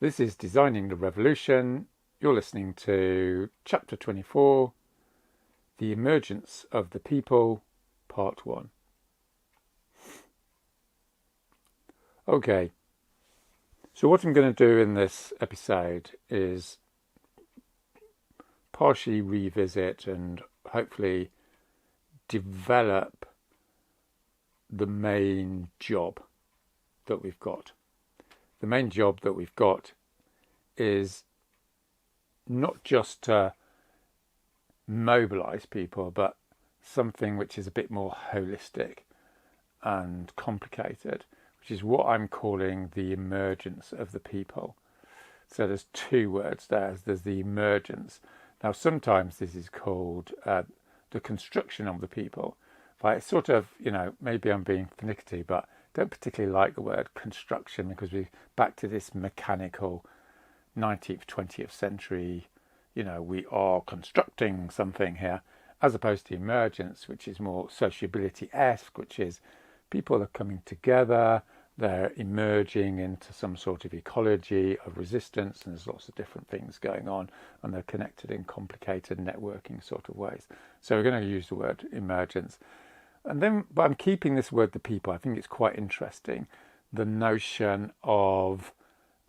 This is Designing the Revolution. You're listening to Chapter 24, The Emergence of the People, Part 1. Okay, so what I'm going to do in this episode is partially revisit and hopefully develop the main job that we've got. The main job that we've got is not just to mobilize people, but something which is a bit more holistic and complicated, which is what I'm calling the emergence of the people. So there's two words there. There's the emergence. Now, sometimes this is called the construction of the people. But it's sort of, maybe I'm being finicky, but don't particularly like the word construction because we're back to this mechanical 19th, 20th century, we are constructing something here, as opposed to emergence, which is more sociability-esque, which is people are coming together, they're emerging into some sort of ecology of resistance, and there's lots of different things going on, and they're connected in complicated networking sort of ways. So we're going to use the word emergence. And then, but I'm keeping this word, the people. I think it's quite interesting. The notion of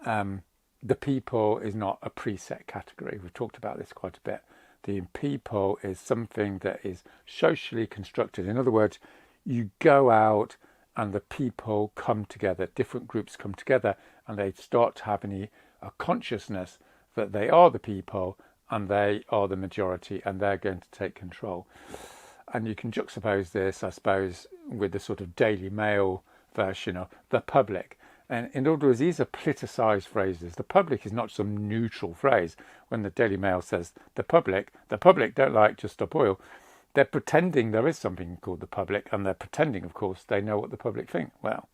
the people is not a preset category. We've talked about this quite a bit. The people is something that is socially constructed. In other words, you go out and the people come together, different groups come together, and they start to have a consciousness that they are the people and they are the majority and they're going to take control. And you can juxtapose this, I suppose, with the sort of Daily Mail version of the public. And in other words, these are politicised phrases. The public is not some neutral phrase. When the Daily Mail says the public don't like Just Stop Oil. They're pretending there is something called the public, and they're pretending, of course, they know what the public think. Well,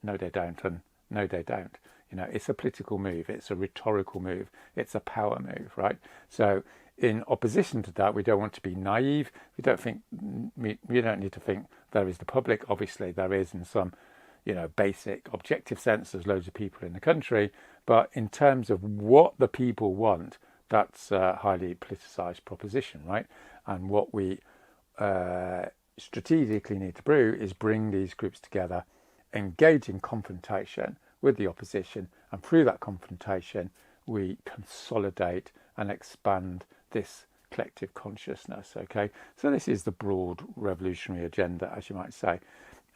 no, they don't, and no, they don't. It's a political move. It's a rhetorical move. It's a power move, right? So in opposition to that, we don't want to be naive. We don't need to think there is the public. Obviously, there is in some, basic objective sense. There's loads of people in the country. But in terms of what the people want, that's a highly politicised proposition, right? And what we strategically need to do is bring these groups together, engage in confrontation with the opposition, and through that confrontation, we consolidate and expand this collective consciousness, okay? So this is the broad revolutionary agenda, as you might say.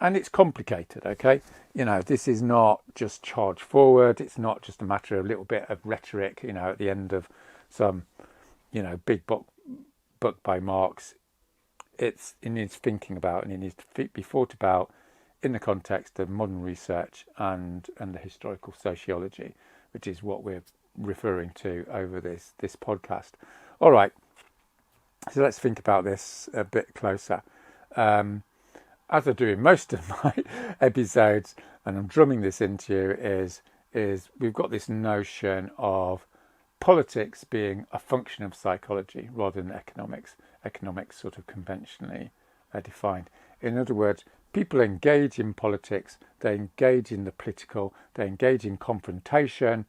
And it's complicated, okay? This is not just charge forward. It's not just a matter of a little bit of rhetoric, at the end of some, big book by Marx. It needs thinking about, and it needs to be thought about in the context of modern research and the historical sociology, which is what we're referring to over this podcast. All right, so let's think about this a bit closer. As I do in most of my episodes, and I'm drumming this into you, is we've got this notion of politics being a function of psychology rather than economics. Economics sort of conventionally defined. In other words, people engage in politics, they engage in the political, they engage in confrontation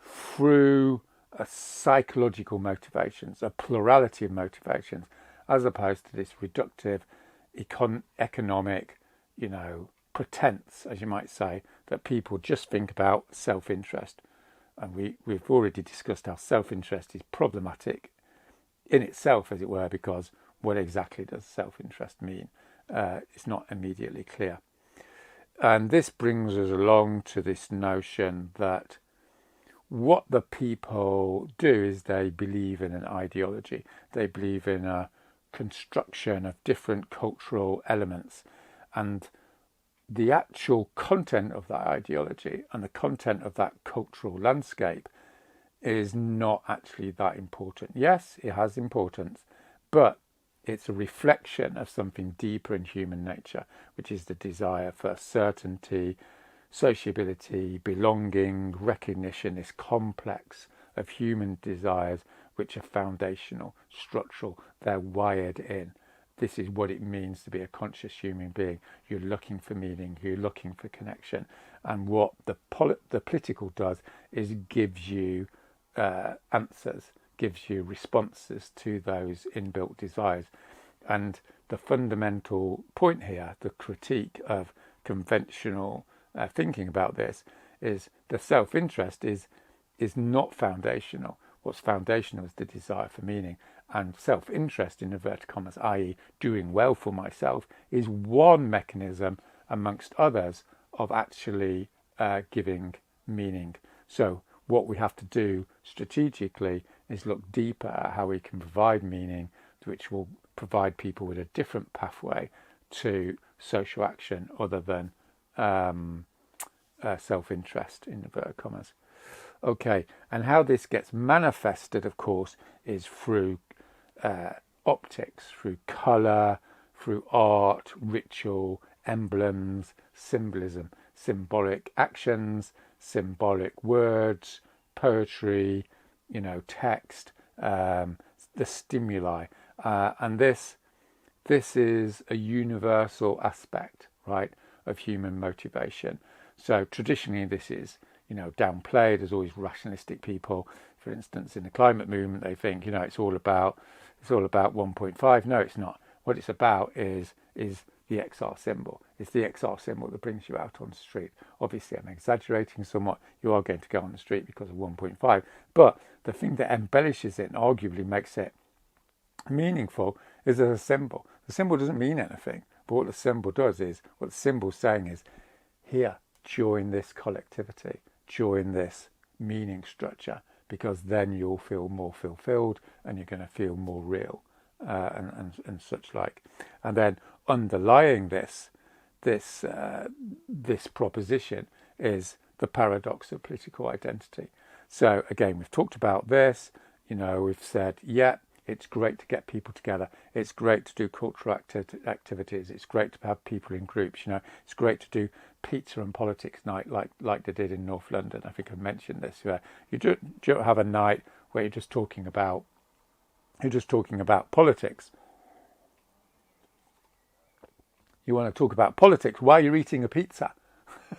through psychological motivations, a plurality of motivations, as opposed to this reductive economic, pretense, as you might say, that people just think about self-interest. And we've already discussed how self-interest is problematic in itself, as it were, because what exactly does self-interest mean? It's not immediately clear. And this brings us along to this notion that what the people do is they believe in an ideology. They believe in a construction of different cultural elements. And the actual content of that ideology and the content of that cultural landscape is not actually that important. Yes, it has importance, but it's a reflection of something deeper in human nature, which is the desire for certainty, sociability, belonging, recognition, this complex of human desires which are foundational, structural, they're wired in. this is what it means to be a conscious human being. You're looking for meaning, you're looking for connection. And what the political does is gives you answers, gives you responses to those inbuilt desires. And the fundamental point here, the critique of conventional thinking about this, is the self-interest is not foundational. What's foundational is the desire for meaning. And self-interest, in inverted commas, i.e. doing well for myself, is one mechanism amongst others of actually giving meaning. So what we have to do strategically is look deeper at how we can provide meaning, which will provide people with a different pathway to social action other than self-interest, in inverted commas. Okay, and how this gets manifested, of course, is through optics, through colour, through art, ritual, emblems, symbolism, symbolic actions, symbolic words, poetry, text, the stimuli. And this is a universal aspect, right, of human motivation. So traditionally this is, downplayed. There's always rationalistic people. For instance, in the climate movement, they think, it's all about 1.5. No, it's not. What it's about is the XR symbol. It's the XR symbol that brings you out on the street. Obviously, I'm exaggerating somewhat. You are going to go on the street because of 1.5. But the thing that embellishes it and arguably makes it meaningful is as a symbol. The symbol doesn't mean anything. But what the symbol does is, what the symbol's saying is, here, join this collectivity, join this meaning structure, because then you'll feel more fulfilled and you're going to feel more real and such like. And then underlying this proposition is the paradox of political identity. So again, we've talked about this. We've said, it's great to get people together. It's great to do cultural activities. It's great to have people in groups. It's great to do pizza and politics night like they did in North London. I think I mentioned this. Where you don't have a night where you're just talking about politics. You want to talk about politics while you're eating a pizza.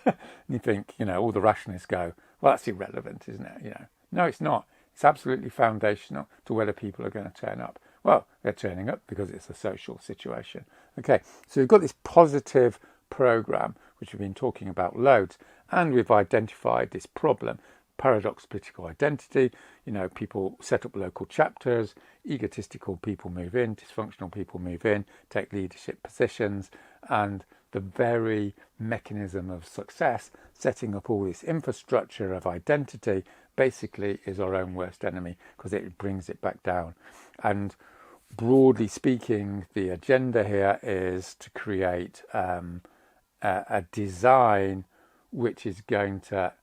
And you think, all the rationalists go, well, that's irrelevant, isn't it? No, it's not. It's absolutely foundational to whether people are going to turn up. Well, they're turning up because it's a social situation. Okay, so we've got this positive program, which we've been talking about loads, and we've identified this problem, paradox political identity. People set up local chapters, egotistical people move in, dysfunctional people move in, take leadership positions, and the very mechanism of success, setting up all this infrastructure of identity, basically is our own worst enemy, because it brings it back down. And broadly speaking, the agenda here is to create a design which is going to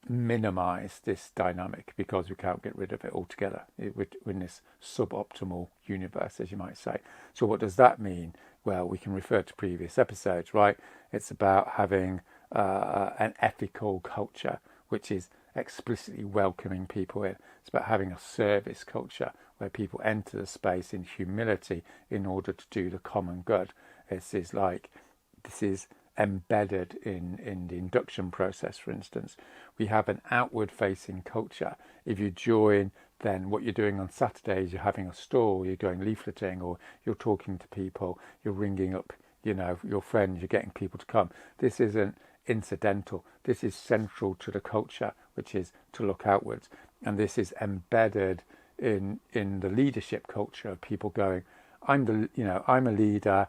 minimize this dynamic, because we can't get rid of it altogether. We're in this suboptimal universe, as you might say. So what does that mean? Well, we can refer to previous episodes, right? It's about having an ethical culture, which is explicitly welcoming people in. It's about having a service culture where people enter the space in humility in order to do the common good. This is embedded in the induction process, for instance. We have an outward-facing culture. If you join, then what you're doing on Saturdays, you're having a stall, you're going leafleting, or you're talking to people, you're ringing up, your friends, you're getting people to come. This isn't incidental. This is central to the culture, which is to look outwards. And this is embedded in the leadership culture of people going, I'm a leader.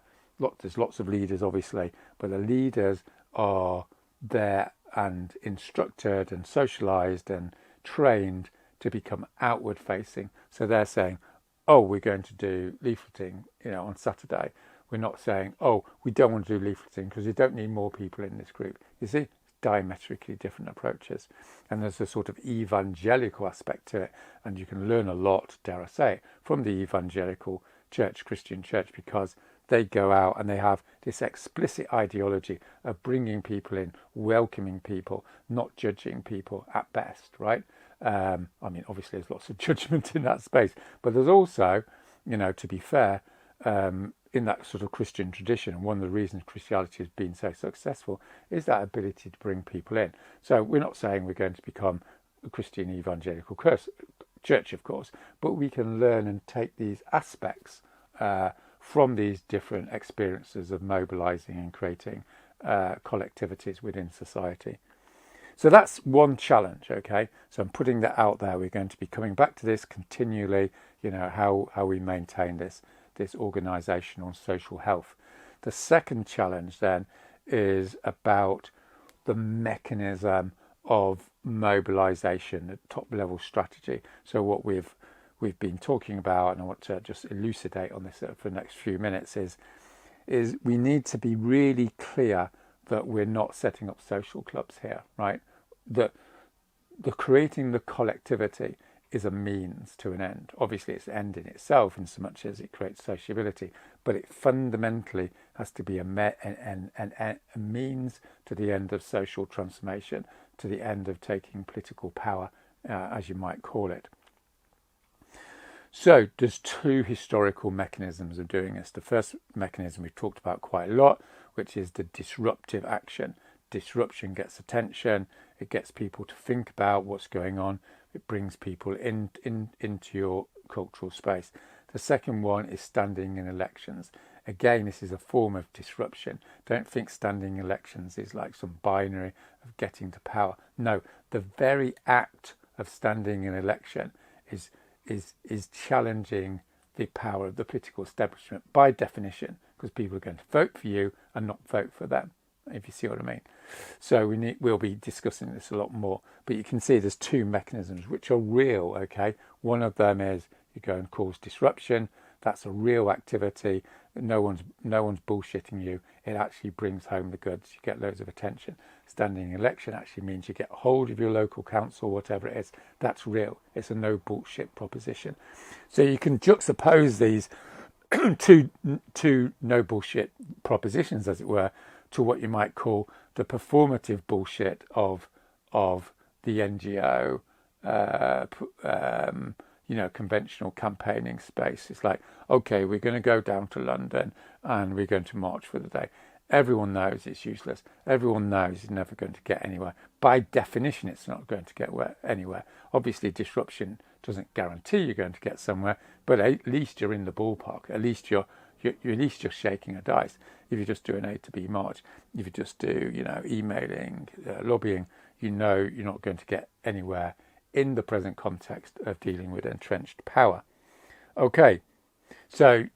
There's lots of leaders, obviously, but the leaders are there and instructed and socialized and trained to become outward facing. So they're saying, oh, we're going to do leafleting, on Saturday. We're not saying, oh, we don't want to do leafleting because we don't need more people in this group. You see, diametrically different approaches. And there's a sort of evangelical aspect to it. And you can learn a lot, dare I say, from the evangelical church, Christian church, because they go out and they have this explicit ideology of bringing people in, welcoming people, not judging people at best, right? Obviously there's lots of judgment in that space, but there's also, to be fair, in that sort of Christian tradition. And one of the reasons Christianity has been so successful is that ability to bring people in. So we're not saying we're going to become a Christian evangelical church, of course, but we can learn and take these aspects from these different experiences of mobilizing and creating collectivities within society. So that's one challenge, okay? So I'm putting that out there. We're going to be coming back to this continually, how we maintain this organisational and social health. The second challenge then is about the mechanism of mobilisation, the top level strategy. So what we've been talking about, and I want to just elucidate on this for the next few minutes, is we need to be really clear that we're not setting up social clubs here, right? That the creating the collectivity is a means to an end. Obviously, it's an end in itself in so much as it creates sociability, but it fundamentally has to be a means to the end of social transformation, to the end of taking political power, as you might call it. So there's two historical mechanisms of doing this. The first mechanism we've talked about quite a lot, which is the disruptive action. Disruption gets attention, it gets people to think about what's going on, it brings people into your cultural space. The second one is standing in elections. Again, this is a form of disruption. Don't think standing in elections is like some binary of getting to power. No, the very act of standing in election is challenging the power of the political establishment by definition, because people are going to vote for you and not vote for them, if you see what I mean. So we'll be discussing this a lot more, but you can see there's two mechanisms which are real, okay? One of them is you go and cause disruption. That's a real activity. No one's bullshitting you. It actually brings home the goods. You get loads of attention. Standing in election actually means you get hold of your local council, whatever it is. That's real. It's a no bullshit proposition. So you can juxtapose these two no bullshit propositions, as it were, to what you might call the performative bullshit of the NGO, conventional campaigning space. It's like, okay, we're going to go down to London and we're going to march for the day. Everyone knows it's useless. Everyone knows it's never going to get anywhere. By definition, it's not going to get anywhere. Obviously, disruption doesn't guarantee you're going to get somewhere, but at least you're in the ballpark. At least you're shaking a dice. If you just do an A to B march, if you just do, emailing, lobbying, you're not going to get anywhere in the present context of dealing with entrenched power. Okay, so,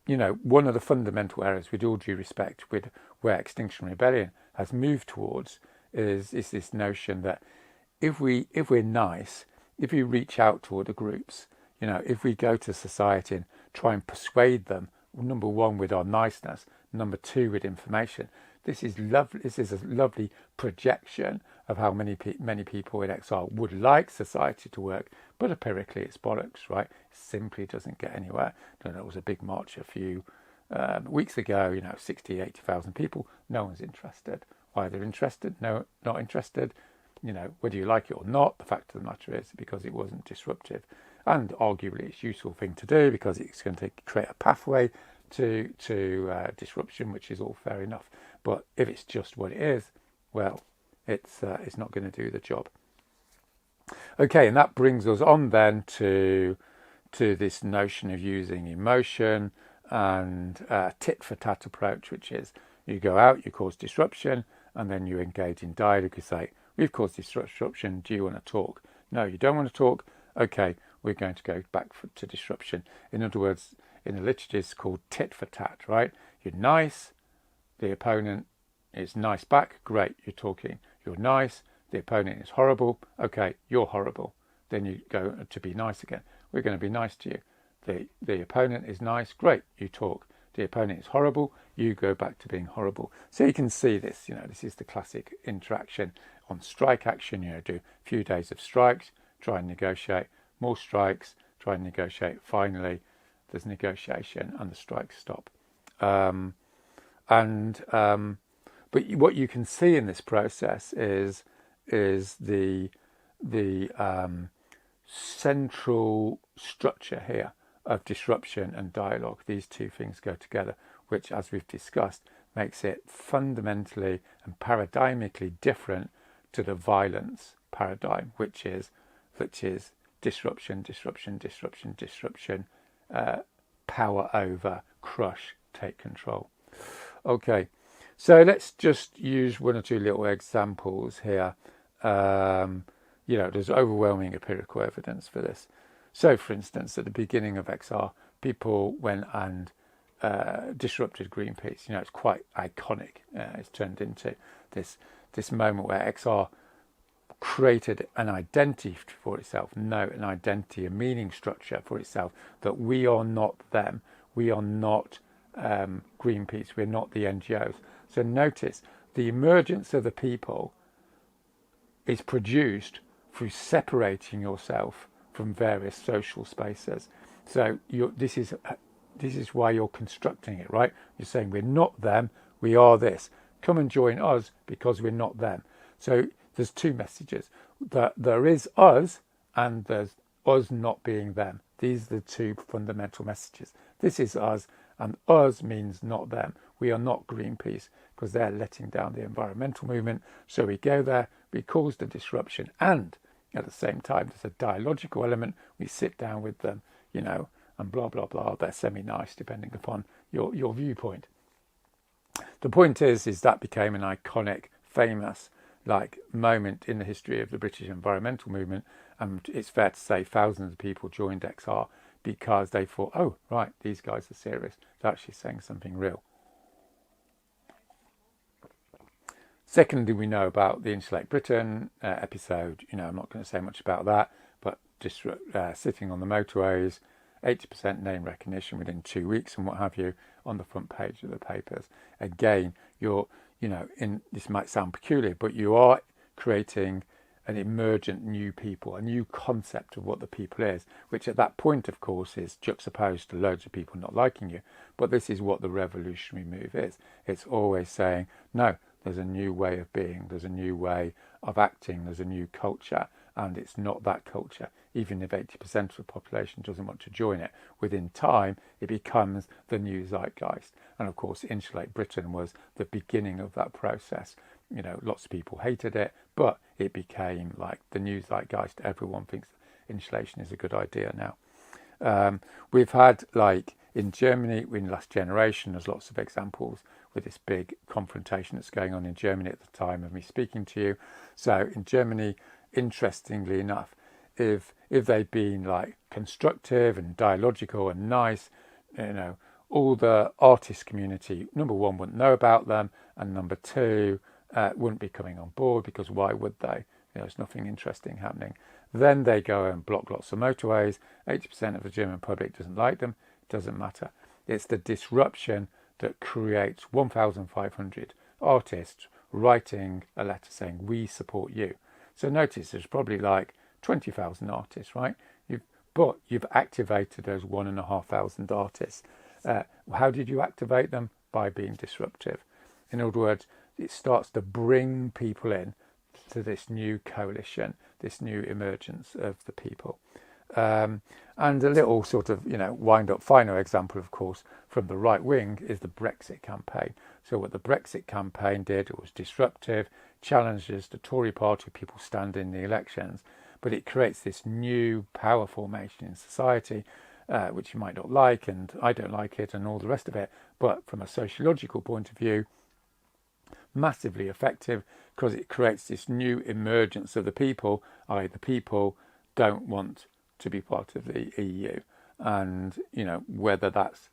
one of the fundamental errors, with all due respect, with where Extinction Rebellion has moved towards is this notion that if we're nice, if we reach out to other groups, if we go to society and try and persuade them, number one, with our niceness, number two, with information, this is lovely. This is a lovely projection of how many people in exile would like society to work, but empirically it's bollocks, right? It simply doesn't get anywhere. There was a big march a few weeks ago, 60, 80,000 people. No one's interested. Why they're interested? No, not interested. Whether you like it or not, the fact of the matter is because it wasn't disruptive. And arguably it's a useful thing to do because it's going to create a pathway to disruption, which is all fair enough. But if it's just what it is, well, it's not going to do the job. Okay, and that brings us on then to this notion of using emotion and tit for tat approach, which is you go out, you cause disruption, and then you engage in dialogue. You say, we've caused disruption, do you want to talk? No, you don't want to talk? Okay, we're going to go back to disruption. In other words, in the literature it's called tit for tat, right? You're nice, the opponent is nice back, great, you're talking. You're nice, the opponent is horrible, okay, you're horrible. Then you go to be nice again. We're going to be nice to you. The opponent is nice, great, you talk. The opponent is horrible, you go back to being horrible. So you can see this, this is the classic interaction on strike action. Do a few days of strikes, try and negotiate, more strikes, try and negotiate. Finally, there's negotiation and the strikes stop. But what you can see in this process is the central structure here of disruption and dialogue. These two things go together, which, as we've discussed, makes it fundamentally and paradigmically different to the violence paradigm, which is disruption, power over, crush, take control. Okay, so let's just use one or two little examples here. There's overwhelming empirical evidence for this. So, for instance, at the beginning of XR, people went and disrupted Greenpeace. It's quite iconic. It's turned into this moment where XR created an identity for itself, an identity, a meaning structure for itself, that we are not them, we are not Greenpeace, we're not the NGOs. So notice, the emergence of the people is produced through separating yourself from various social spaces. So this is why you're constructing it, right? You're saying we're not them, we are this. Come and join us because we're not them. So there's two messages. That there is us and there's us not being them. These are the two fundamental messages. This is us, and us means not them. We are not Greenpeace because they're letting down the environmental movement. So we go there, we cause the disruption, and at the same time there's a dialogical element. We sit down with them, and blah, blah, blah. They're semi-nice depending upon your viewpoint. The point is that became an iconic, famous moment in the history of the British environmental movement, and it's fair to say thousands of people joined XR because they thought, oh right, these guys are serious, they're actually saying something real. Secondly, we know about the Insulate Britain episode. I'm not going to say much about that, but just sitting on the motorways, 80% name recognition within 2 weeks and what have you on the front page of the papers. Again, this might sound peculiar, but you are creating an emergent new people, a new concept of what the people is, which at that point, of course, is juxtaposed to loads of people not liking you. But this is what the revolutionary move is. It's always saying, no, there's a new way of being, there's a new way of acting, there's a new culture, and it's not that culture. Even if 80% of the population doesn't want to join it, within time, it becomes the new zeitgeist. And of course, Insulate Britain was the beginning of that process. Lots of people hated it, but it became like the new zeitgeist. Everyone thinks insulation is a good idea now. We've had, in Germany, in the last generation, there's lots of examples with this big confrontation that's going on in Germany at the time of me speaking to you. So in Germany, interestingly enough, if they'd been constructive and dialogical and nice, all the artist community, number one, wouldn't know about them, and number two, wouldn't be coming on board, because why would they? There's nothing interesting happening. Then they go and block lots of motorways. 80% of the German public doesn't like them. It doesn't matter. It's the disruption that creates 1,500 artists writing a letter saying, we support you. So notice there's probably 20,000 artists, right? But you've activated those 1,500 artists. How did you activate them? By being disruptive. In other words, it starts to bring people in to this new coalition, this new emergence of the people. And a little sort of, wind-up final example, of course, from the right wing is the Brexit campaign. So what the Brexit campaign did, it was disruptive, challenges the Tory party, people stand in the elections, but it creates this new power formation in society, which you might not like, and I don't like it, and all the rest of it. But from a sociological point of view, massively effective, because it creates this new emergence of the people, i.e. the people don't want to be part of the EU. And, whether that's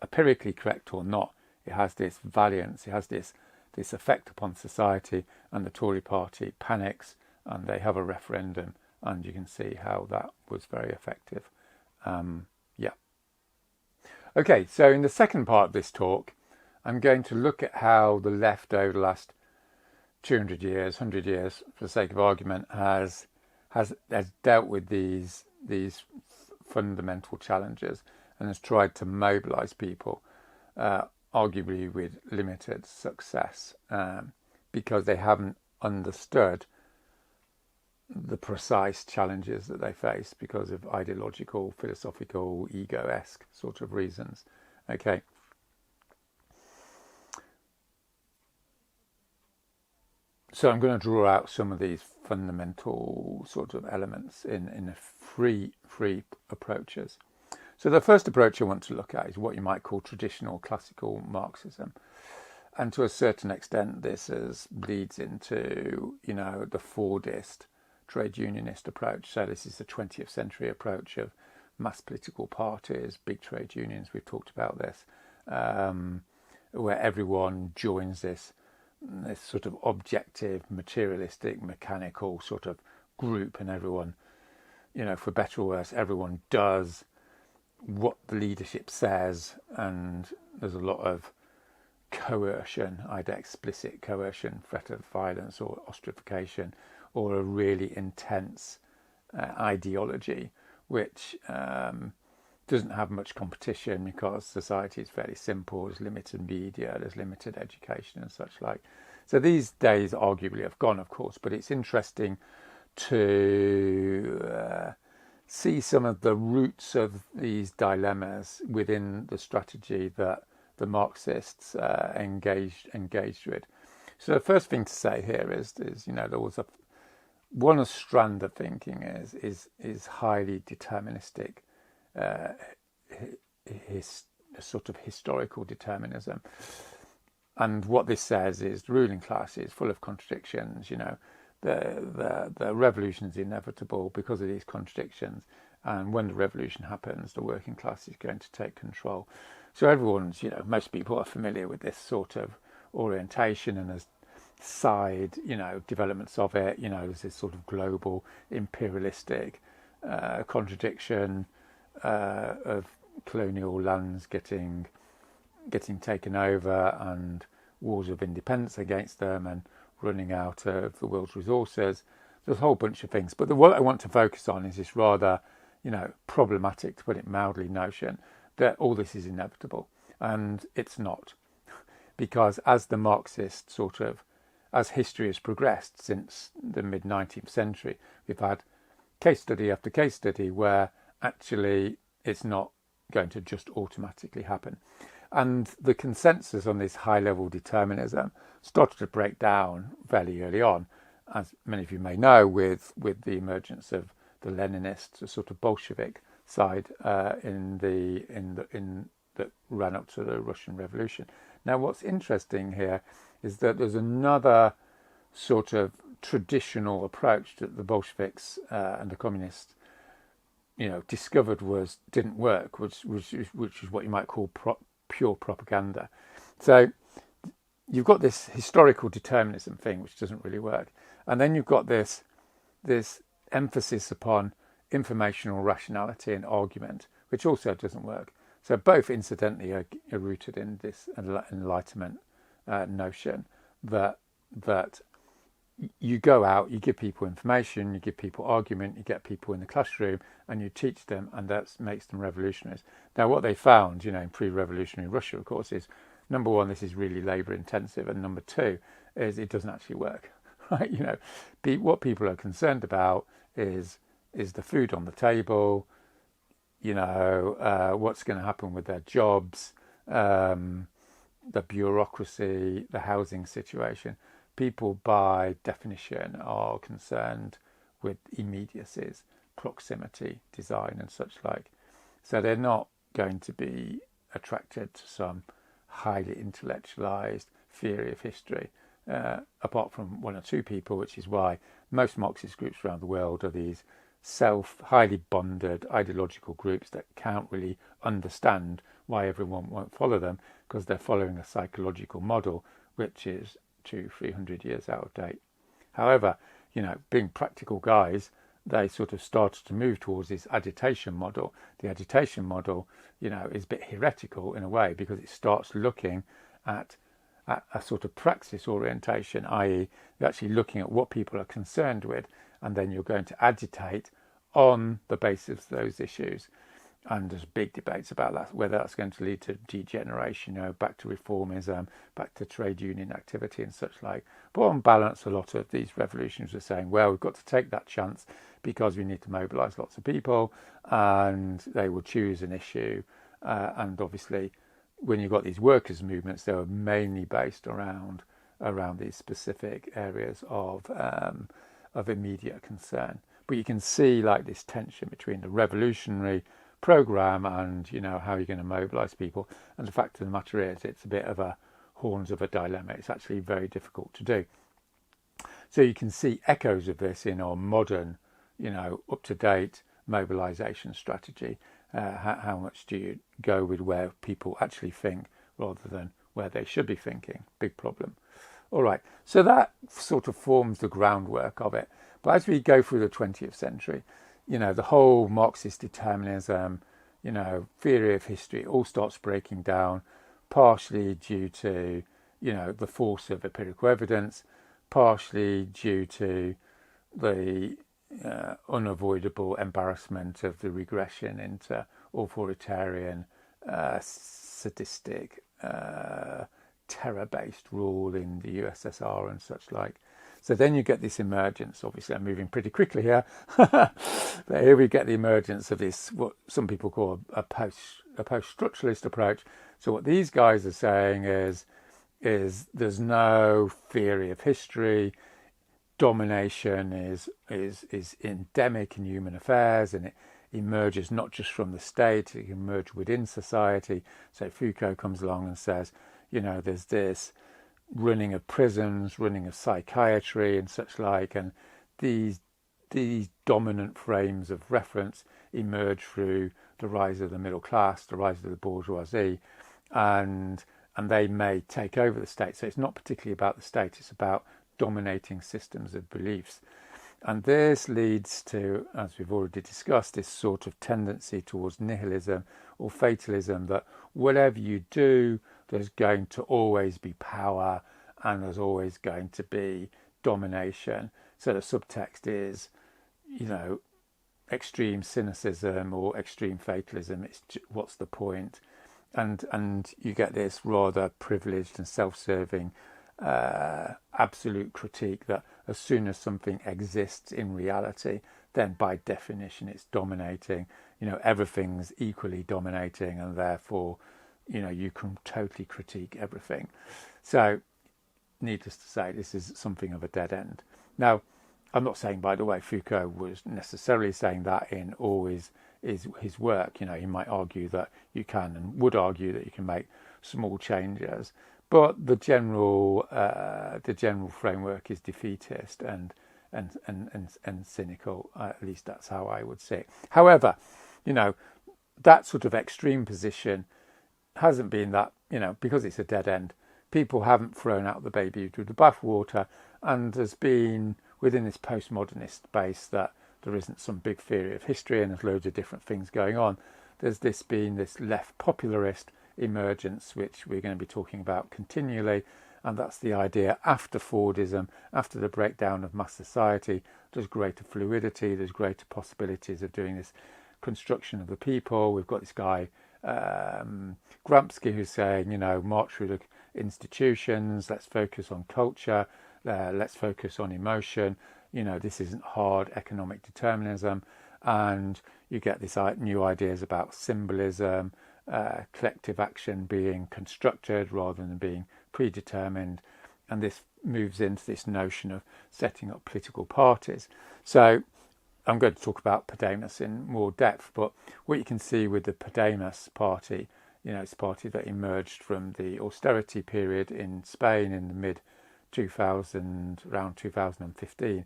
empirically correct or not, it has this valiance, it has this effect upon society, and the Tory party panics and they have a referendum, and you can see how that was very effective. Okay, so in the second part of this talk, I'm going to look at how the left over the last 200 years, 100 years, for the sake of argument, has dealt with these fundamental challenges and has tried to mobilise people, arguably with limited success, because they haven't understood the precise challenges that they face because of ideological, philosophical, ego-esque sort of reasons. Okay. So I'm going to draw out some of these fundamental sort of elements in three approaches. So the first approach I want to look at is what you might call traditional classical Marxism. And to a certain extent, this leads into, the Fordist trade unionist approach. So this is the 20th century approach of mass political parties, big trade unions. We've talked about this, where everyone joins this sort of objective, materialistic, mechanical sort of group, and everyone, for better or worse, everyone does what the leadership says, and there's a lot of coercion, either explicit coercion, threat of violence or ostracification, or a really intense ideology, which doesn't have much competition because society is fairly simple. There's limited media, there's limited education and such like. So these days arguably have gone, of course, but it's interesting to see some of the roots of these dilemmas within the strategy that the Marxists engaged with. So the first thing to say here is there was one strand of thinking is highly deterministic, sort of historical determinism. And what this says is the ruling class is full of contradictions. The revolution is inevitable because of these contradictions, and when the revolution happens, the working class is going to take control. So everyone's, most people are familiar with this sort of orientation, and as side, developments of it, there's this sort of global imperialistic contradiction of colonial lands getting taken over and wars of independence against them and running out of the world's resources. There's a whole bunch of things, but what I want to focus on is this rather, problematic, to put it mildly, notion that all this is inevitable, and it's not, because as the Marxist as history has progressed since the mid-19th century, we've had case study after case study where actually it's not going to just automatically happen. And the consensus on this high-level determinism started to break down fairly early on, as many of you may know, with the emergence of the Leninist, the sort of Bolshevik side that ran up to the Russian Revolution. Now, what's interesting here is that there's another sort of traditional approach that the Bolsheviks and the communists, discovered didn't work, which is what you might call pure propaganda. So you've got this historical determinism thing, which doesn't really work, and then you've got this emphasis upon informational rationality and argument, which also doesn't work. So both, incidentally, are rooted in this Enlightenment notion that you go out, you give people information, you give people argument, you get people in the classroom, and you teach them, and that makes them revolutionaries. Now, what they found, in pre-revolutionary Russia, of course, is number one, this is really labour-intensive, and number two, is it doesn't actually work. Right? What people are concerned about is the food on the table. What's going to happen with their jobs, the bureaucracy, the housing situation. People, by definition, are concerned with immediacies, proximity, design, and such like. So they're not going to be attracted to some highly intellectualized theory of history, apart from one or two people, which is why most Marxist groups around the world are these highly bonded ideological groups that can't really understand why everyone won't follow them, because they're following a psychological model which is 200-300 years out of date. However, being practical guys, they sort of started to move towards this agitation model. The agitation model, is a bit heretical in a way, because it starts looking at a sort of praxis orientation, i.e. you're actually looking at what people are concerned with, and then you're going to agitate on the basis of those issues. And there's big debates about that, whether that's going to lead to degeneration, back to reformism, back to trade union activity and such like. But on balance, a lot of these revolutions are saying, well, we've got to take that chance because we need to mobilise lots of people, and they will choose an issue. And obviously, when you've got these workers' movements, they were mainly based around these specific areas of immediate concern. But you can see like this tension between the revolutionary program and how you're going to mobilize people. And the fact of the matter is, it's a bit of a horns of a dilemma. It's actually very difficult to do. So you can see echoes of this in our modern up-to-date mobilization strategy. How much do you go with where people actually think rather than where they should be thinking? Big problem. All right, so that sort of forms the groundwork of it. But as we go through the 20th century, the whole Marxist determinism, theory of history, all starts breaking down, partially due to, the force of empirical evidence, partially due to the unavoidable embarrassment of the regression into authoritarian, sadistic, terror-based rule in the USSR and such like. So then you get this emergence. Obviously, I'm moving pretty quickly here. But here we get the emergence of this, what some people call a post-structuralist approach. So what these guys are saying is there's no theory of history. Domination is endemic in human affairs, and it emerges not just from the state, it can emerge within society. So Foucault comes along and says, there's this running of prisons, running of psychiatry and such like, and these dominant frames of reference emerge through the rise of the middle class, the rise of the bourgeoisie, and they may take over the state. So it's not particularly about the state, it's about dominating systems of beliefs. And this leads to, as we've already discussed, this sort of tendency towards nihilism or fatalism, that whatever you do, there's going to always be power and there's always going to be domination. So the subtext is, extreme cynicism or extreme fatalism. It's what's the point? And you get this rather privileged and self-serving absolute critique that as soon as something exists in reality, then by definition it's dominating. Everything's equally dominating, and therefore you can totally critique everything. So needless to say, this is something of a dead end. Now, I'm not saying, by the way, Foucault was necessarily saying that in all his work. He might argue that you can, and would argue that you can make small changes, but the general framework is defeatist and cynical. At least that's how I would see it. However, that sort of extreme position hasn't been that, because it's a dead end. People haven't thrown out the baby with the bathwater, and there's been within this postmodernist base that there isn't some big theory of history and there's loads of different things going on. There's been this left popularist emergence, which we're going to be talking about continually, and that's the idea after Fordism, after the breakdown of mass society, there's greater fluidity, there's greater possibilities of doing this construction of the people. We've got this guy Gramsci who's saying, march through the institutions, let's focus on culture, let's focus on emotion. This isn't hard economic determinism, and you get this new ideas about symbolism, collective action being constructed rather than being predetermined, and this moves into this notion of setting up political parties. So I'm going to talk about Podemos in more depth, but what you can see with the Podemos party, it's a party that emerged from the austerity period in Spain in the mid-2000s, around 2015,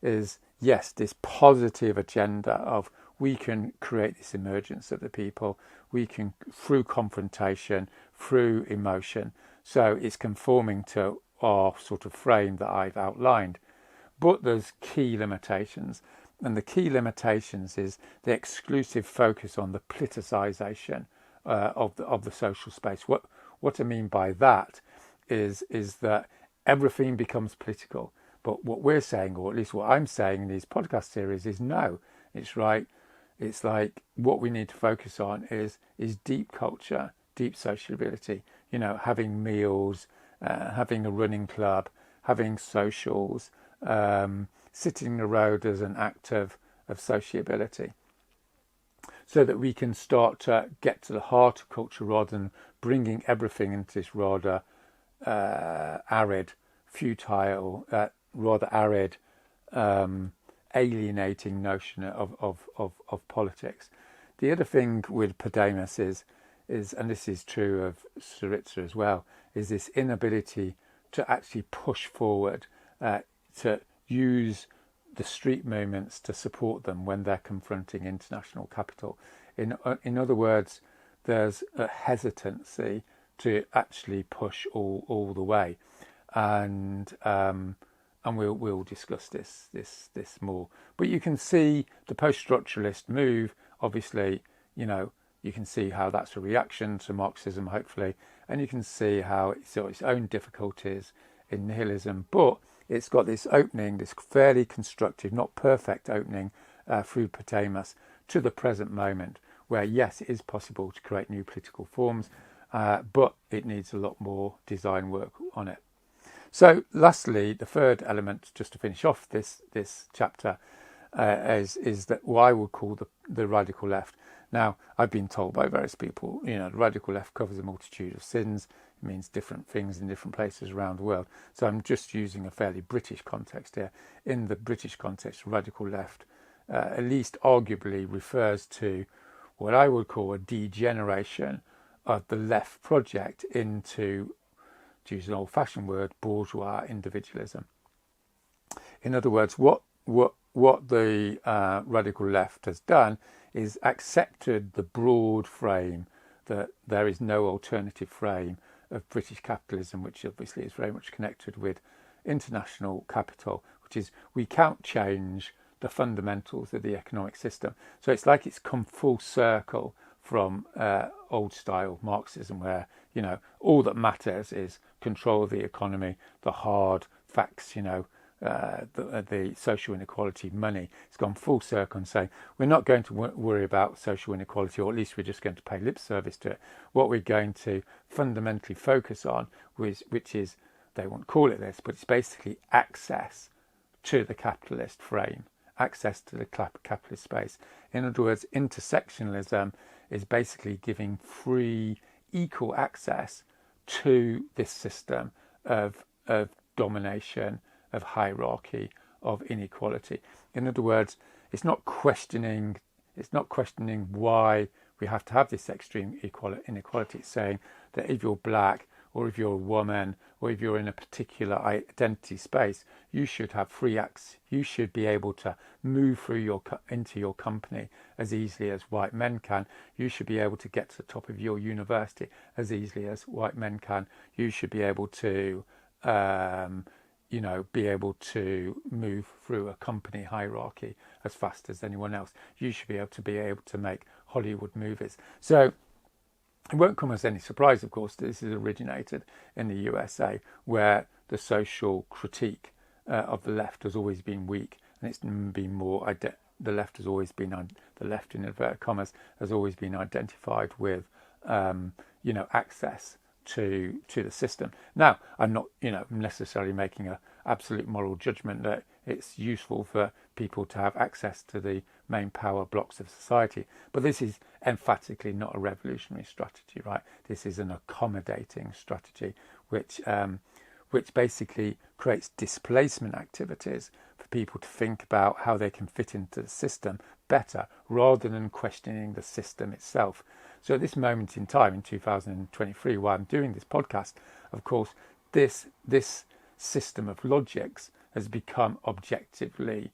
is, yes, this positive agenda of we can create this emergence of the people, we can, through confrontation, through emotion. So it's conforming to our sort of frame that I've outlined. But there's key limitations. And the key limitations is the exclusive focus on the politicization of the social space. What I mean by that is that everything becomes political. But what we're saying, or at least what I'm saying in these podcast series, is no. It's right. It's like what we need to focus on is deep culture, deep sociability, having meals, having a running club, having socials, sitting in the road as an act of sociability, so that we can start to get to the heart of culture rather than bringing everything into this rather arid, futile, rather arid, alienating notion of politics. The other thing with Podemos is, and this is true of Syriza as well, is this inability to actually push forward, to use the street movements to support them when they're confronting international capital. In other words, there's a hesitancy to actually push all the way, and we'll discuss this more. But you can see the post-structuralist move. Obviously, you can see how that's a reaction to Marxism, hopefully, and you can see how it's got its own difficulties in nihilism, but it's got this opening, this fairly constructive, not perfect opening through Podemos to the present moment, where yes, it is possible to create new political forms, but it needs a lot more design work on it. So lastly, the third element, just to finish off this chapter, is that what I would call the radical left. Now, I've been told by various people, the radical left covers a multitude of sins. It means different things in different places around the world. So I'm just using a fairly British context here. In the British context, radical left, at least arguably, refers to what I would call a degeneration of the left project into, to use an old-fashioned word, bourgeois individualism. In other words, what the radical left has done is accepted the broad frame that there is no alternative frame of British capitalism, which obviously is very much connected with international capital, which is we can't change the fundamentals of the economic system. So it's like it's come full circle from old style Marxism, where all that matters is control of the economy, the hard facts, the social inequality, money. It's gone full circle and saying we're not going to worry about social inequality, or at least we're just going to pay lip service to it. What we're going to fundamentally focus on, which is, they won't call it this, but it's basically access to the capitalist frame, access to the capitalist space. In other words, intersectionalism is basically giving free, equal access to this system of domination, of hierarchy, of inequality. In other words, it's not questioning why we have to have this extreme inequality. It's saying that if you're black, or if you're a woman, or if you're in a particular identity space, you should have free access. You should be able to move through into your company as easily as white men can. You should be able to get to the top of your university as easily as white men can. You should be able to be able to move through a company hierarchy as fast as anyone else. You should be able to make Hollywood movies. So it won't come as any surprise, of course, that this is originated in the USA, where the social critique of the left has always been weak, and it's been more. The left has always been, the left in inverted commas, has always been identified with, access to the system. Now, I'm not, necessarily making an absolute moral judgment that it's useful for people to have access to the main power blocks of society, but this is emphatically not a revolutionary strategy, right? This is an accommodating strategy, which basically creates displacement activities for people to think about how they can fit into the system better, rather than questioning the system itself. So at this moment in time, in 2023, while I'm doing this podcast, of course, this system of logics has become objectively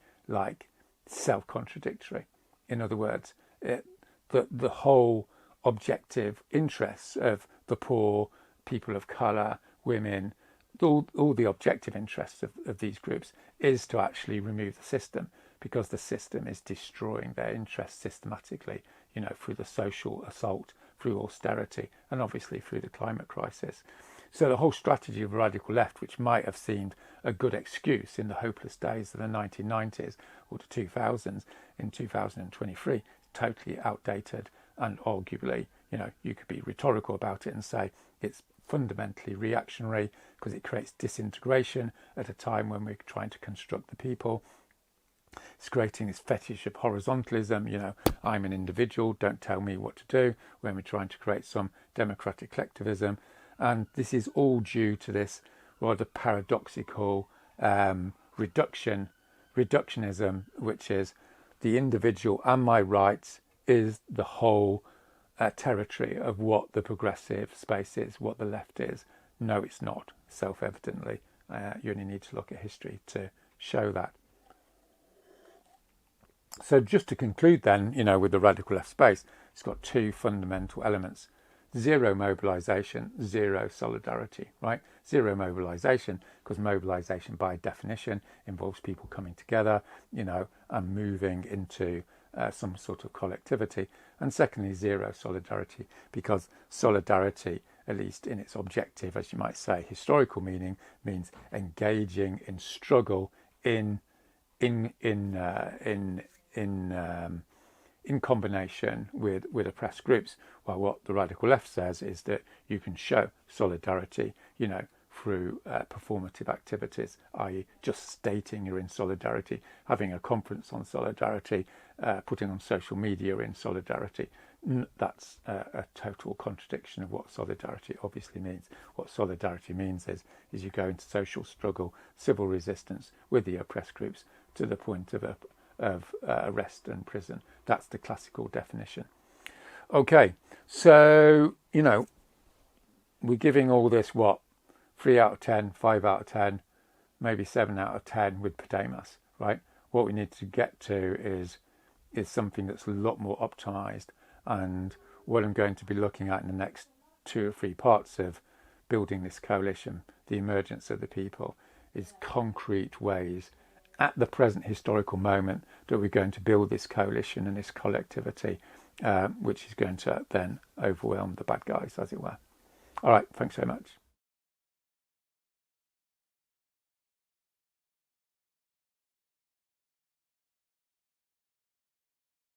self-contradictory. In other words, the whole objective interests of the poor, people of colour, women, all the objective interests of these groups is to actually remove the system, because the system is destroying their interests systematically, through the social assault, through austerity, and obviously through the climate crisis. So the whole strategy of the radical left, which might have seemed a good excuse in the hopeless days of the 1990s or the 2000s, in 2023, totally outdated, and arguably, you could be rhetorical about it and say it's fundamentally reactionary because it creates disintegration at a time when we're trying to construct the people. It's creating this fetish of horizontalism, I'm an individual, don't tell me what to do, when we're trying to create some democratic collectivism. And this is all due to this rather paradoxical reductionism, which is the individual and my rights is the whole territory of what the progressive space is, what the left is. No, it's not, self-evidently. You only need to look at history to show that. So just to conclude then, with the radical left space, it's got two fundamental elements. Zero mobilization, zero solidarity, right? Zero mobilization, because mobilization by definition involves people coming together, and moving into some sort of collectivity. And secondly, zero solidarity, because solidarity, at least in its objective, as you might say, historical meaning, means engaging in struggle in combination with oppressed groups. Well, what the radical left says is that you can show solidarity, through performative activities, i.e. just stating you're in solidarity, having a conference on solidarity, putting on social media in solidarity. That's a total contradiction of what solidarity obviously means. What solidarity means is you go into social struggle, civil resistance with the oppressed groups to the point of arrest and prison. That's the classical definition. Okay, so, we're giving all this, 3 out of 10, 5 out of 10, maybe 7 out of 10 with Podemos, right? What we need to get to is something that's a lot more optimized, and what I'm going to be looking at in the next 2 or 3 parts of building this coalition, the emergence of the people, is concrete ways at the present historical moment that we're going to build this coalition and this collectivity, which is going to then overwhelm the bad guys, as it were. All right, thanks so much.